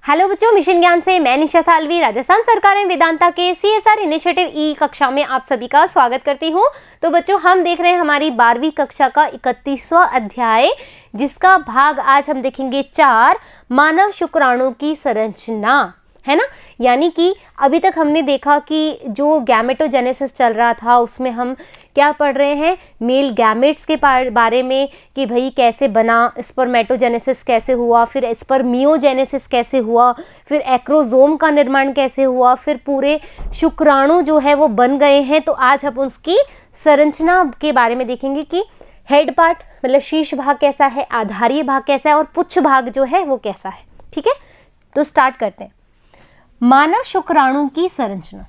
Hello बच्चों, mission ज्ञान से मैं निशा सालवी राजस्थान सरकार ने वेदांता के CSR इनिशिएटिव ई कक्षा में आप सभी का स्वागत करती हूँ। तो बच्चों, हम देख रहे हैं हमारी 12वीं कक्षा का 31वां अध्याय, जिसका भाग आज हम देखेंगे 4, मानव शुक्राणु की संरचना, है ना। यानी कि अभी तक हमने देखा कि जो गैमेटोजेनेसिस चल रहा था उसमें हम क्या पढ़ रहे हैं, मेल गैमेट्स के बारे में कि भाई कैसे बना, स्पर्मेटोजेनेसिस कैसे हुआ, फिर स्पर्मियोजेनेसिस कैसे हुआ, फिर एक्रोजोम का निर्माण कैसे हुआ, फिर पूरे शुक्राणु जो है वो बन गए हैं। तो आज हम उसकी संरचना के बारे में देखेंगे कि हेड पार्ट मतलब शीर्ष भाग कैसा है, आधारीय भाग कैसा है और पुच्छ भाग जो है वो कैसा है। ठीक है, तो स्टार्ट करते हैं। मानव शुक्राणु की संरचना।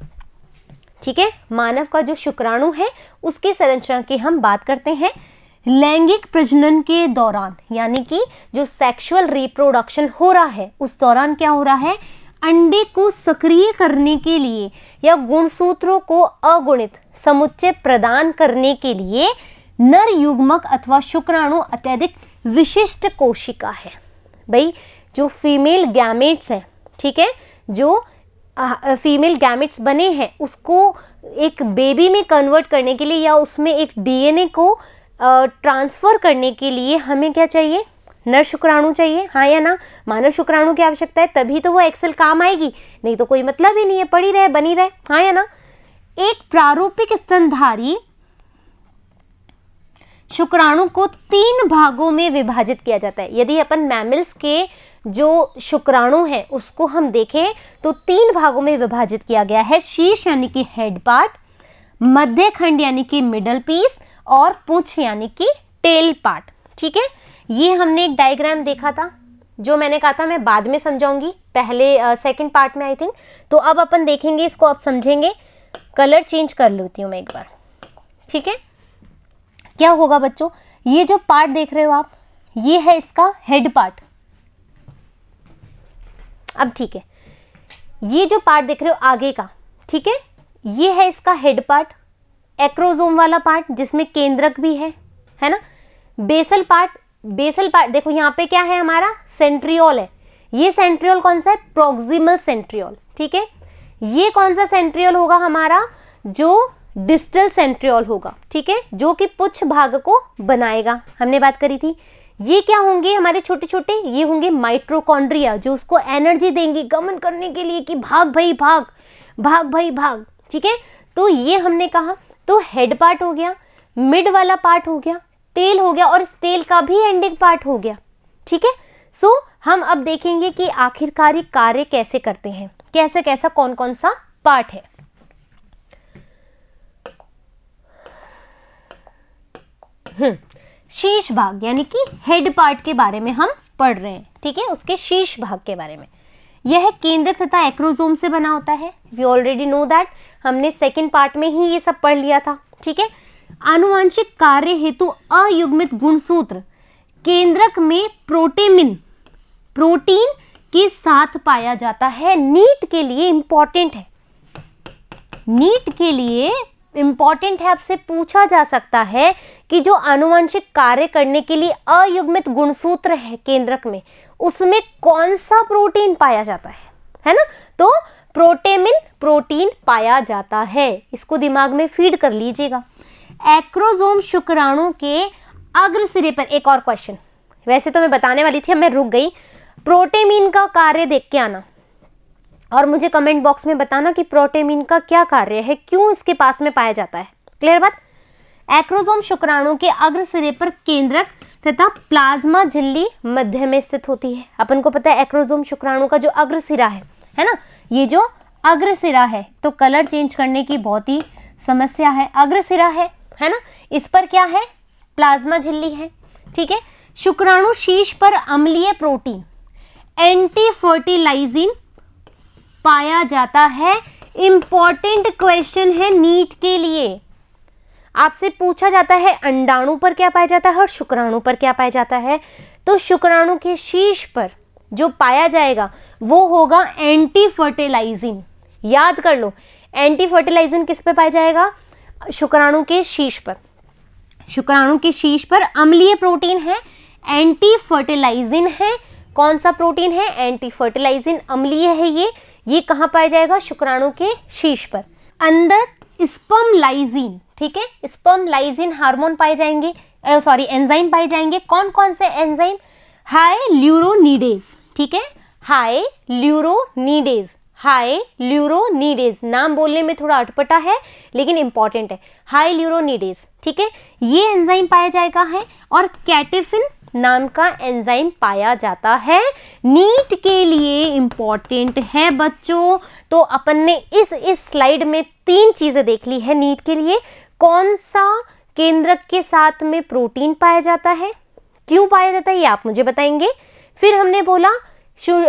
ठीक है, मानव का जो शुक्राणु है उसकी संरचना की हम बात करते हैं। लैंगिक प्रजनन के दौरान, यानी कि जो सेक्सुअल रिप्रोडक्शन हो रहा है उस दौरान क्या हो रहा है, अंडे को सक्रिय करने के लिए या गुणसूत्रों को अगुणित समुच्चय प्रदान करने के लिए नर युग्मक अथवा शुक्राणु अत्यधिक विशिष्ट कोशिका है। भाई जो फीमेल गैमेट्स हैं, ठीक है, जो फीमेल गैमेट्स बने हैं उसको एक बेबी में कन्वर्ट करने के लिए या उसमें एक DNA को ट्रांसफ़र करने के लिए हमें क्या चाहिए, नर शुक्राणु चाहिए, हाँ या ना। मानव शुक्राणु की आवश्यकता है, तभी तो वो एक्सेल काम आएगी, नहीं तो कोई मतलब ही नहीं है, पड़ी रहे बनी रहे, हाँ या ना। एक प्रारूपिक स्तनधारी शुक्राणु को 3 भागों में विभाजित किया जाता है। यदि अपन मैमल्स के जो शुक्राणु है उसको हम देखें तो 3 भागों में विभाजित किया गया है। शीर्ष यानी कि हेड पार्ट, मध्य खंड यानी कि मिडल पीस और पूंछ यानी कि टेल पार्ट। ठीक है, ये हमने एक डायग्राम देखा था जो मैंने कहा था मैं बाद में समझाऊंगी, पहले सेकंड पार्ट में आई थिंक। तो अब अपन देखेंगे इसको, आप समझेंगे। कलर चेंज कर लेती हूँ मैं एक बार। ठीक है, क्या होगा बच्चों, ये जो पार्ट देख रहे हो आप, ये है इसका हेड पार्ट। अब ठीक है, ये जो पार्ट देख रहे हो आगे का, ठीक है, ये है इसका हेड पार्ट, एक्रोजोम वाला पार्ट जिसमें केंद्रक भी है ना। बेसल पार्ट देखो यहाँ पे क्या है, हमारा सेंट्रियोल है। ये सेंट्रियोल कौन सा है, प्रोक्सिमल सेंट्रियोल। ठीक है, ये कौन सा सेंट्रियोल होगा हमारा, जो डिस्टल सेंट्रियोल होगा। ठीक है, जो कि पुच्छ भाग को बनाएगा, हमने बात करी थी। ये क्या होंगे हमारे छोटे छोटे, ये होंगे माइटोकॉन्ड्रिया, जो उसको एनर्जी देंगे गमन करने के लिए कि भाग भाई भाग, भाग भाई भाग। ठीक है, तो ये हमने कहा, तो हेड पार्ट हो गया, मिड वाला पार्ट हो गया, टेल हो गया और इस टेल का भी एंडिंग पार्ट हो गया। ठीक है, सो हम अब देखेंगे कि आखिरकार ये कार्य कैसे करते हैं, कैसे कैसा कौन कौन सा पार्ट है। शीर्ष भाग यानी कि हेड पार्ट के बारे में हम पढ़ रहे हैं। ठीक है, उसके शीर्ष भाग के बारे में। यह केंद्रक तथा एक्रोजोम से बना होता है। वी ऑलरेडी नो दैट, हमने सेकंड पार्ट में ही ये सब पढ़ लिया था। ठीक है, आनुवंशिक कार्य हेतु अयुग्मित गुणसूत्र केंद्रक में प्रोटीन के साथ पाया जाता है। नीट के लिए इंपॉर्टेंट है, नीट के लिए इंपॉर्टेंट है, आपसे पूछा जा सकता है कि जो आनुवंशिक कार्य करने के लिए अयुग्मित गुणसूत्र है केंद्रक में, उसमें कौन सा प्रोटीन पाया जाता है ना। तो प्रोटीन पाया जाता है, इसको दिमाग में फीड कर लीजिएगा। एक्रोजोम शुक्राणु के अग्र सिरे पर, एक और क्वेश्चन वैसे तो मैं बताने वाली थी, मैं रुक गई। प्रोटीन का कार्य देख के आना और मुझे कमेंट बॉक्स में बताना कि प्रोटीन का क्या कार्य है, क्यों इसके पास में पाया जाता है। क्लियर बात। एक्रोजोम शुक्राणु के अग्र सिरे पर केंद्रक तथा प्लाज्मा झिल्ली मध्य में स्थित होती है। अपन को पता है एक्रोजोम शुक्राणु का जो अग्र सिरा है ना, ये जो अग्र सिरा है, तो कलर चेंज करने की बहुत ही समस्या है। अग्र सिरा है ना, इस पर क्या है, प्लाज्मा झिल्ली है। ठीक है, शुक्राणु शीर्ष पर अम्लीय प्रोटीन एंटी फर्टिलाइजिंग पाया जाता है। इंपॉर्टेंट क्वेश्चन है नीट के लिए, आपसे पूछा जाता है अंडाणु पर क्या पाया जाता है और शुक्राणु पर क्या पाया जाता है। तो शुक्राणु के शीर्ष पर जो पाया जाएगा वो होगा एंटी फर्टिलाइजिंग। याद कर लो, एंटी फर्टिलाइजिंग किस पे पाया जाएगा, शुक्राणु के शीर्ष पर। शुक्राणु के शीर्ष पर अम्लीय प्रोटीन है, एंटी फर्टिलाइजिन है, कौन सा प्रोटीन है? एंटी फर्टिलाइजिन, अम्लीय है ये कहाँ पाया जाएगा? शुक्राणु के शीर्ष पर। अंदर स्पर्मलाइजिन, ठीक है, स्पर्मलाइजिन हार्मोन पाए जाएंगे, एंजाइम पाए जाएंगे। कौन कौन से एंजाइम? हाइल्यूरोनिडेज, ठीक है, हाइल्यूरोनिडेज, हाइल्यूरोनिडेज, नाम बोलने में थोड़ा अटपटा है लेकिन इंपॉर्टेंट है, हाइल्यूरोनिडेज, ठीक है, ये एंजाइम पाया जाएगा है। और कैटेफिन नाम का एंजाइम पाया जाता है। नीट के लिए इंपॉर्टेंट है बच्चों। तो अपन ने इस स्लाइड में 3 चीजें देख ली है नीट के लिए। कौन सा केंद्रक के साथ में प्रोटीन पाया जाता है, क्यों पाया जाता है ये आप मुझे बताएंगे। फिर हमने बोला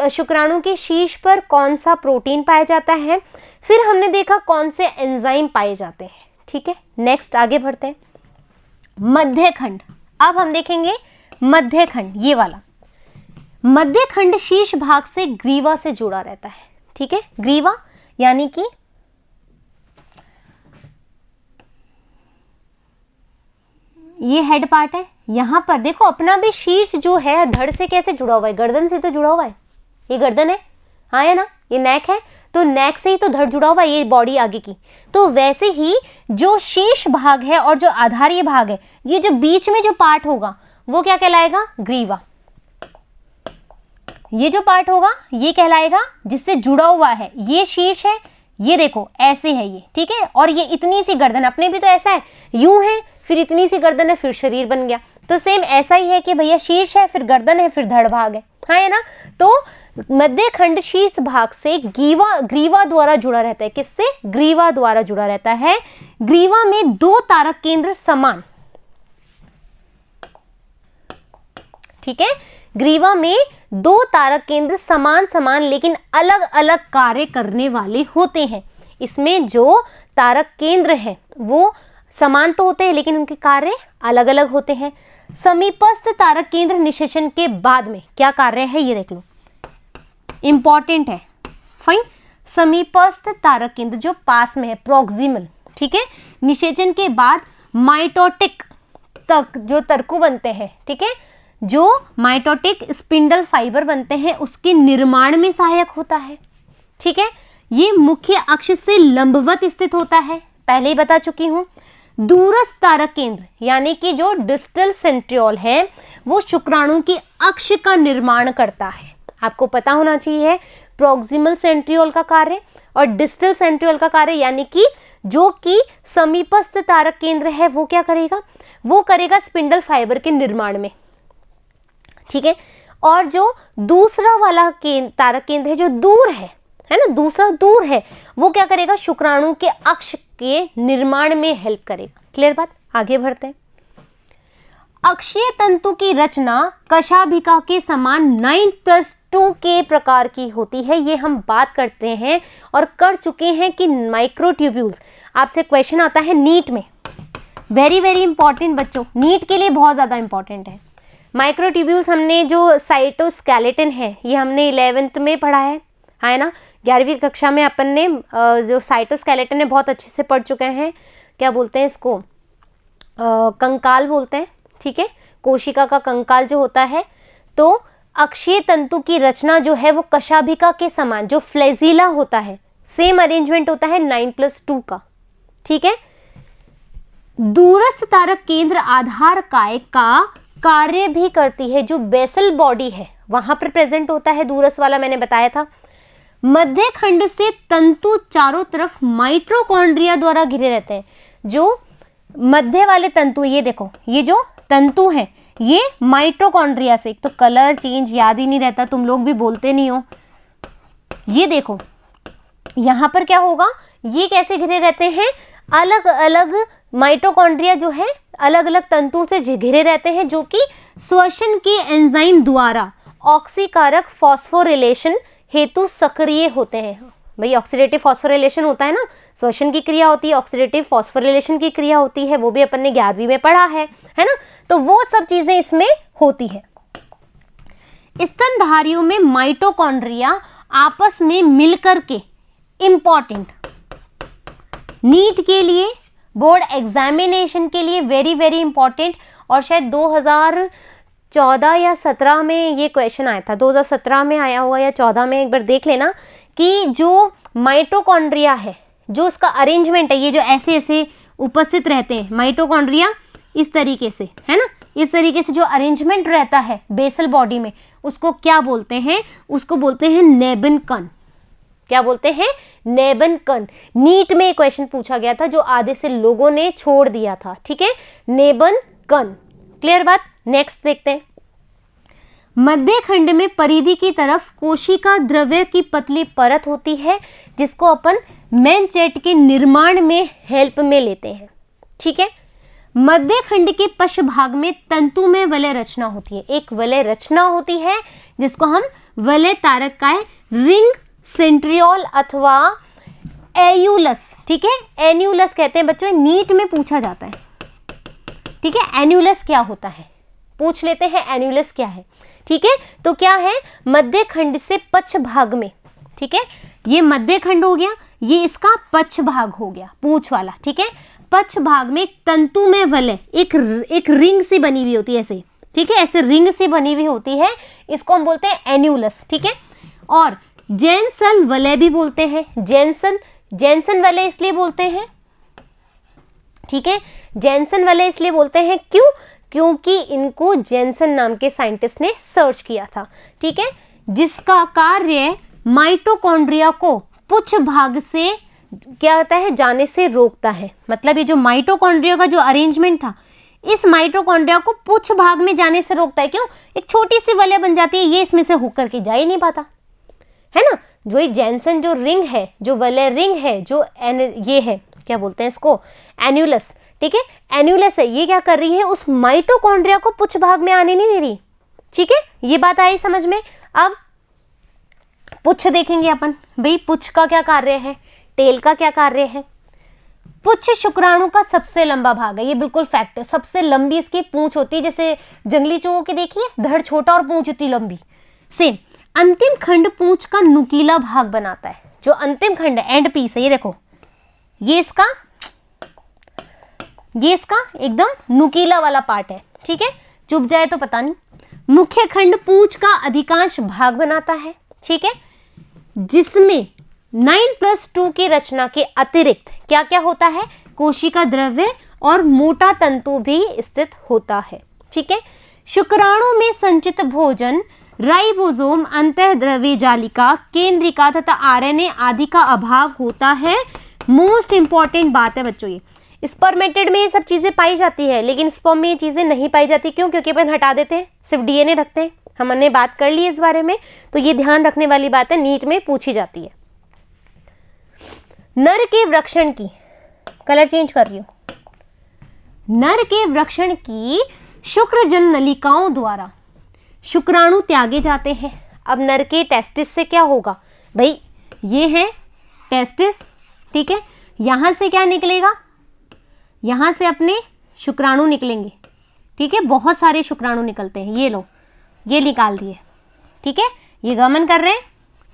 शुक्राणु के शीर्ष पर कौन सा प्रोटीन पाया जाता है। फिर हमने देखा कौन से एंजाइम पाए जाते हैं, ठीक है। नेक्स्ट आगे बढ़ते हैं। मध्यखंड, अब हम देखेंगे मध्यखंड, ये वाला मध्यखंड शीर्ष भाग से ग्रीवा से जुड़ा रहता है, ठीक है। ग्रीवा यानी कि ये हेड पार्ट है। यहां पर देखो अपना भी शीर्ष जो है धड़ से कैसे जुड़ा हुआ है? गर्दन से तो जुड़ा हुआ है, ये गर्दन है, हाँ है ना, ये नेक है, तो नेक से ही तो धड़ जुड़ा हुआ है, ये बॉडी आगे की। तो वैसे ही जो शीर्ष भाग है और जो आधारीय भाग है, ये जो बीच में जो पार्ट होगा वो क्या कहलाएगा? ग्रीवा। ये जो पार्ट होगा ये कहलाएगा जिससे जुड़ा हुआ है। ये शीर्ष है, ये देखो ऐसे है ये, ठीक है। और ये इतनी सी गर्दन, अपने भी तो ऐसा है, यूं है, फिर इतनी सी गर्दन है, फिर शरीर बन गया। तो सेम ऐसा ही है कि भैया शीर्ष है, फिर गर्दन है, फिर धड़ भाग है, हाँ है ना। तो मध्यखंड शीर्ष भाग से ग्रीवा द्वारा जुड़ा रहता है। किससे? ग्रीवा द्वारा जुड़ा रहता है। ग्रीवा में 2 तारक केंद्र समान, ठीक है। ग्रीवा में 2 तारक केंद्र समान लेकिन अलग अलग कार्य करने वाले होते हैं। इसमें जो तारक केंद्र हैं वो समान तो होते हैं लेकिन उनके कार्य अलग अलग होते हैं। समीपस्थ तारक केंद्र निषेचन के बाद में क्या कार्य है ये देख लो, इंपॉर्टेंट है, फाइन। समीपस्थ तारक केंद्र जो पास में है, प्रोक्सिमल, ठीक है। निषेचन के बाद माइटोटिक तक जो तर्कु बनते हैं, ठीक है, जो माइटोटिक स्पिंडल फाइबर बनते हैं उसके निर्माण में सहायक होता है, ठीक है। ये मुख्य अक्ष से लंबवत स्थित होता है, पहले ही बता चुकी हूं। दूरस्थ तारक केंद्र यानी कि जो डिस्टल सेंट्रियोल है वो शुक्राणु के अक्ष का निर्माण करता है। आपको पता होना चाहिए प्रोक्सिमल सेंट्रियोल का कार्य और डिस्टल सेंट्रियोल का कार्य, यानी कि जो कि समीपस्थ तारक केंद्र है वो क्या करेगा? वो करेगा स्पिंडल फाइबर के निर्माण में, ठीक है। और जो दूसरा वाला तारक केंद्र है जो दूर है ना, दूसरा दूर है, वो क्या करेगा? शुक्राणु के अक्ष के निर्माण में हेल्प करेगा। क्लियर बात? आगे बढ़ते हैं। अक्षीय तंतु की रचना कशाभिका के समान 9+2 के प्रकार की होती है। ये हम बात करते हैं और कर चुके हैं कि माइक्रोट्यूब्यूल्स, आपसे क्वेश्चन आता है नीट में, वेरी वेरी इंपॉर्टेंट बच्चों, नीट के लिए बहुत ज़्यादा इंपॉर्टेंट है। माइक्रोट्यूब्यूल्स हमने जो साइटोस्केलेटन है ये हमने 11th में पढ़ा है ना। 11वीं कक्षा में अपन ने जो साइटोस्केलेटन है बहुत अच्छे से पढ़ चुके हैं। क्या बोलते हैं इसको? कंकाल बोलते हैं, ठीक है, कोशिका का कंकाल जो होता है। तो अक्षीय तंतु की रचना जो है वो कशाभिका के समान, जो फ्लैजिला होता है, सेम अरेंजमेंट होता है 9+2 का, ठीक है। दूरस्थ तारक केंद्र आधार काय का कार्य भी करती है, जो बेसल बॉडी है वहां पर प्रेजेंट होता है दूरस्थ वाला, मैंने बताया था। मध्य खंड से तंतु चारों तरफ माइटोकॉन्ड्रिया द्वारा घिरे रहते हैं। जो मध्य वाले तंतु, ये देखो, ये जो तंतु है ये माइटोकॉन्ड्रिया से, एक तो कलर चेंज याद ही नहीं रहता, तुम लोग भी बोलते नहीं हो। ये देखो यहां पर क्या होगा, ये कैसे घिरे रहते हैं? अलग अलग माइटोकॉन्ड्रिया जो है अलग अलग तंतु से घिरे रहते हैं, जो कि श्वसन के एंजाइम द्वारा ऑक्सीकारक फॉस्फोरिलेशन हेतु सक्रिय होते हैं। भाई ऑक्सीडेटिव फॉस्फोरिलेशन होता है ना, श्वसन की क्रिया होती है, ऑक्सीडेटिव फॉस्फोरिलेशन की क्रिया होती है, वो भी अपन ने 11वीं में पढ़ा है ना। तो वो सब चीजें इसमें होती है। स्तनधारियों में माइटोकॉन्ड्रिया आपस में मिलकर के, इंपॉर्टेंट नीट के लिए, बोर्ड एग्जामिनेशन के लिए वेरी वेरी इंपॉर्टेंट, और शायद 14 या 17 में ये क्वेश्चन आया था, 2017 में आया होगा या 14 में, एक बार देख लेना कि जो माइटोकॉन्ड्रिया है, जो उसका अरेंजमेंट है, ये जो ऐसे ऐसे उपस्थित रहते हैं माइटोकॉन्ड्रिया इस तरीके से, है ना, इस तरीके से जो अरेंजमेंट रहता है बेसल बॉडी में, उसको क्या बोलते हैं? उसको बोलते हैं नेबन कण। क्या बोलते हैं? नेबन कण। नीट में क्वेश्चन पूछा गया था जो आधे से लोगों ने छोड़ दिया था, ठीक है, नेबन कण। क्लियर बात? नेक्स्ट देखते हैं। मध्य खंड में परिधि की तरफ कोशिका द्रव्य की पतली परत होती है जिसको अपन मैनचेट के निर्माण में हेल्प में लेते हैं, ठीक है। मध्य खंड के पश्च भाग में तंतु में वलय रचना होती है, एक वलय रचना होती है जिसको हम वलय तारक का रिंग सेंट्रियोल अथवा एन्यूलस, ठीक है, एन्यूलस कहते हैं बच्चों, नीट में पूछा जाता है, ठीक है। एन्यूलस क्या होता है पूछ लेते हैं, एन्यूलस क्या है, ठीक है। तो क्या है? मध्य खंड से पश्च भाग में, ठीक है, ये मध्य खंड हो गया, ये इसका पश्च भाग हो गया पूंछ वाला, ठीक है। पश्च भाग में तंतु में वलय एक रिंग सी बनी हुई होती है ऐसे, ठीक है, ऐसे रिंग सी बनी हुई होती है, इसको हम बोलते हैं एन्यूलस, ठीक है। और जेनसन वलय भी बोलते हैं, जेनसन वलय इसलिए बोलते हैं, ठीक है, जेनसन वलय इसलिए बोलते हैं, क्यों? क्योंकि इनको जेनसन नाम के साइंटिस्ट ने सर्च किया था, ठीक है, जिसका कार्य माइटोकॉन्ड्रिया को पुच्छ भाग से क्या होता है? जाने से रोकता है। मतलब ये जो माइटोकॉन्ड्रिया का जो अरेंजमेंट था, इस माइटोकॉन्ड्रिया को पुच्छ भाग में जाने से रोकता है। क्यों? एक छोटी सी वलय बन जाती है, ये इसमें से होकर के जा ही नहीं पाता, है ना। जो जेनसन जो रिंग है, जो वलय रिंग है, जो ये है, क्या बोलते हैं इसको? एन्यूलस, ठीक है, एन्यूलस है, ये क्या कर रही है? उस माइटोकॉन्ड्रिया को पुच्छ भाग में आने नहीं दे रही, ठीक है। ये बात आई समझ में? अब पुच्छ देखेंगे अपन, भाई पुच्छ का क्या कार्य है, टेल का क्या कार्य है। पुच्छ शुक्राणु का सबसे लंबा भाग है, ये बिल्कुल फैक्ट है, सबसे लंबी इसकी पूंछ होती है, जैसे जंगली चूहों की देखिए, धड़ छोटा और पूंछ इतनी लंबी, सेम। अंतिम खंड पूंछ का नुकीला भाग बनाता है, जो अंतिम खंड है, एंड पीस है, ये देखो, ये इसका एकदम नुकीला वाला पार्ट है, ठीक है, चुप जाए तो पता नहीं। मुख्य खंड पूंछ का अधिकांश भाग बनाता है, ठीक है, जिसमें 9+2 की रचना के अतिरिक्त क्या क्या होता है? कोशिका द्रव्य और मोटा तंतु भी स्थित होता है, ठीक है। शुक्राणु में संचित भोजन, राइबोसोम, अंतःद्रव्य जालिका, केंद्रिका तथा आरएनए आदि का अभाव होता है। मोस्ट इंपॉर्टेंट बात है बच्चों, ये स्पर्मेटिड में ये सब चीजें पाई जाती है, लेकिन स्पर्म में ये चीजें नहीं पाई जाती। क्यों? क्योंकि अपन हटा देते हैं, सिर्फ डीएनए रखते हैं। हमने बात कर ली इस बारे में, तो ये ध्यान रखने वाली बात है, नीट में पूछी जाती है। नर के वृक्षण की, कलर चेंज कर रही हूं, नर के वृक्षण की शुक्रजन नलिकाओं द्वारा शुक्राणु त्यागे जाते हैं। अब नर के टेस्टिस से क्या होगा भाई? ये है टेस्टिस, ठीक है, यहां से क्या निकलेगा? यहां से अपने शुक्राणु निकलेंगे, ठीक है, बहुत सारे शुक्राणु निकलते हैं, ये लो, ये निकाल दिए, ठीक है, ये गमन कर रहे हैं,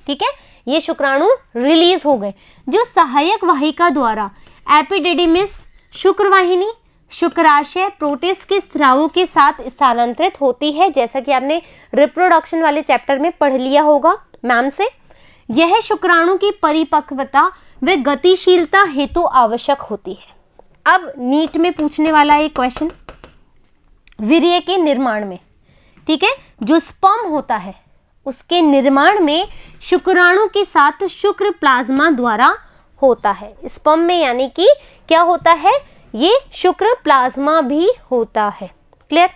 ठीक है, ये शुक्राणु रिलीज हो गए, जो सहायक वाहिका द्वारा एपिडिडिमिस, शुक्रवाहिनी, शुक्राशय, प्रोटिस्ट के स्रावों के साथ स्थानांतरित होती है, जैसा कि आपने रिप्रोडक्शन वाले चैप्टर में पढ़ लिया होगा मैम से। यह शुक्राणु की परिपक्वता व गतिशीलता हेतु आवश्यक होती है। अब नीट में पूछने वाला एक क्वेश्चन वीर्य के निर्माण में, ठीक है, जो स्पर्म होता है उसके निर्माण में शुक्राणु के साथ शुक्र प्लाज्मा द्वारा होता है। स्पर्म में यानी कि क्या होता है? ये शुक्र प्लाज्मा भी होता है। क्लियर?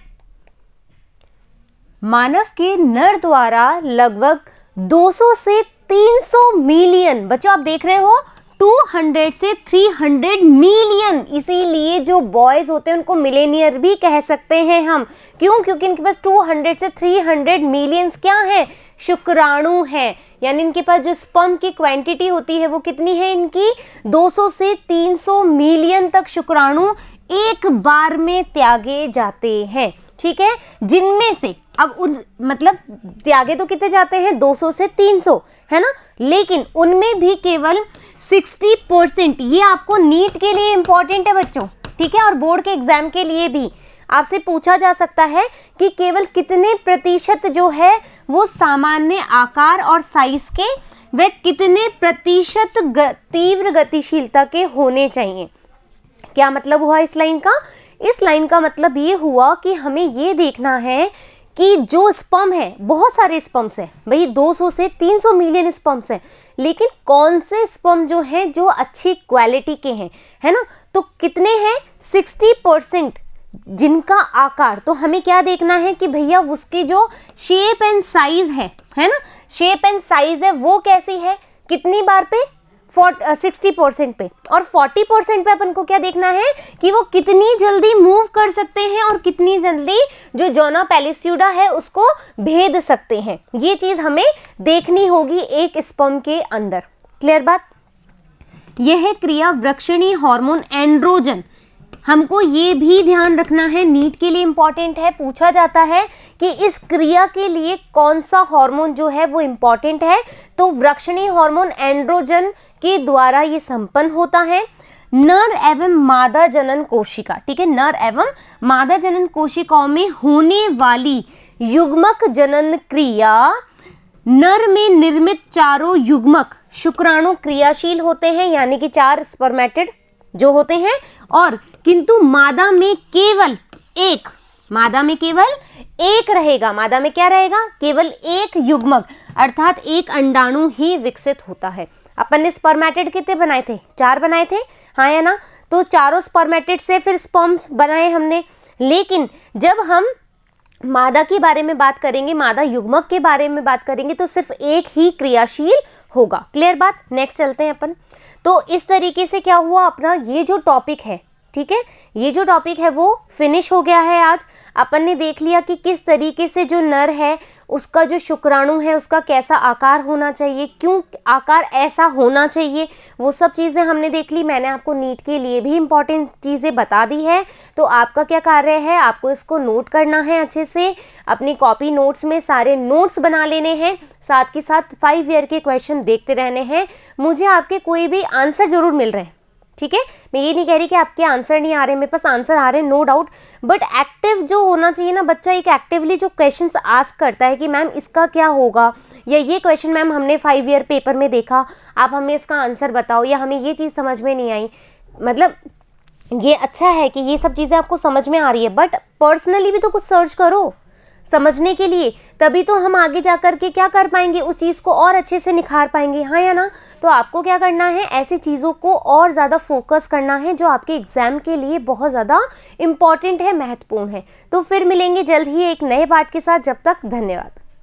मानव के नर द्वारा लगभग 200 से 300 मिलियन, बच्चों आप देख रहे हो 200 से 300 मिलियन, इसीलिए जो बॉयज होते हैं उनको मिलेनियर भी कह सकते हैं हम। क्यों? क्योंकि इनके पास 200 से 300 मिलियंस क्या है? शुक्राणु है। यानी इनके पास जो स्पर्म की क्वांटिटी होती है वो कितनी है इनकी? 200 से 300 मिलियन तक शुक्राणु एक बार में त्यागे जाते हैं, ठीक है, जिनमें से अब मतलब त्यागे तो कितने जाते हैं? 200 से 300, है ना, लेकिन उनमें भी केवल 60%, ये आपको नीट के लिए इंपॉर्टेंट है बच्चों, ठीक है, और बोर्ड के एग्जाम के लिए भी। आपसे पूछा जा सकता है कि केवल कितने प्रतिशत जो है वो सामान्य आकार और साइज के व कितने प्रतिशत तीव्र गतिशीलता के होने चाहिए। क्या मतलब हुआ इस लाइन का? इस लाइन का मतलब ये हुआ कि हमें ये देखना है कि जो स्पर्म है, बहुत सारे स्पर्म्स हैं भाई, 200 से 300 मिलियन स्पर्म्स हैं, लेकिन कौन से स्पर्म जो हैं जो अच्छी क्वालिटी के हैं, है ना। तो कितने हैं? 60% जिनका आकार, तो हमें क्या देखना है कि भैया उसकी जो शेप एंड साइज है ना, शेप एंड साइज है वो कैसी है, कितनी बार पे 60% पे, और 40% पे अपन को क्या देखना है कि वो कितनी जल्दी मूव कर सकते हैं और कितनी जल्दी जो जोना पेलिस्यूडा है उसको भेद सकते हैं। ये चीज हमें देखनी होगी एक स्पर्म के अंदर। क्लियर बात? यह क्रिया वृक्षणी हार्मोन एंड्रोजन, हमको ये भी ध्यान रखना है, नीट के लिए इंपॉर्टेंट है, पूछा जाता है कि इस क्रिया के लिए कौन सा हार्मोन जो है वो इंपॉर्टेंट है, तो वृक्षणी हार्मोन एंड्रोजन के द्वारा ये संपन्न होता है। नर एवं मादा जनन कोशिका, ठीक है, नर एवं मादा जनन कोशिकाओं में होने वाली युग्मक जनन क्रिया, नर में निर्मित चारों युग्मक शुक्राणु क्रियाशील होते हैं, यानी कि 4 स्पर्मेटिड जो होते हैं, और किंतु मादा में केवल एक, मादा में केवल एक रहेगा। मादा में क्या रहेगा? केवल एक युग्मक, अर्थात एक अंडाणु ही विकसित होता है। अपन ने स्पर्मेटिड कितने बनाए थे? 4 बनाए थे, हाँ या ना। तो चारों स्पर्मेटिड से फिर स्पर्म बनाए हमने, लेकिन जब हम मादा के बारे में बात करेंगे, मादा युग्मक के बारे में बात करेंगे, तो सिर्फ एक ही क्रियाशील होगा। क्लियर बात? नेक्स्ट चलते हैं अपन। तो इस तरीके से क्या हुआ, अपना ये जो टॉपिक है, ठीक है, ये जो टॉपिक है वो फिनिश हो गया है। आज अपन ने देख लिया कि किस तरीके से जो नर है उसका जो शुक्राणु है उसका कैसा आकार होना चाहिए, क्यों आकार ऐसा होना चाहिए, वो सब चीज़ें हमने देख ली। मैंने आपको नीट के लिए भी इम्पॉर्टेंट चीज़ें बता दी है। तो आपका क्या कार्य है, आपको इसको नोट करना है अच्छे से, अपनी कॉपी नोट्स में सारे नोट्स बना लेने हैं, साथ के साथ 5 ईयर के क्वेश्चन देखते रहने हैं। मुझे आपके कोई भी आंसर जरूर मिल रहे हैं, ठीक है, मैं ये नहीं कह रही कि आपके आंसर नहीं आ रहे, मेरे पास आंसर आ रहे हैं, नो डाउट, बट एक्टिव जो होना चाहिए ना बच्चा, एक एक्टिवली जो क्वेश्चंस आस्क करता है कि मैम इसका क्या होगा, या ये क्वेश्चन मैम हमने 5 ईयर पेपर में देखा, आप हमें इसका आंसर बताओ, या हमें ये चीज़ समझ में नहीं आई। मतलब ये अच्छा है कि ये सब चीज़ें आपको समझ में आ रही है, बट पर्सनली भी तो कुछ सर्च करो समझने के लिए, तभी तो हम आगे जा कर के क्या कर पाएंगे, उस चीज़ को और अच्छे से निखार पाएंगे, हाँ या ना। तो आपको क्या करना है, ऐसी चीज़ों को और ज़्यादा फोकस करना है जो आपके एग्जाम के लिए बहुत ज़्यादा इम्पॉर्टेंट है, महत्वपूर्ण है। तो फिर मिलेंगे जल्द ही एक नए पार्ट के साथ, जब तक धन्यवाद।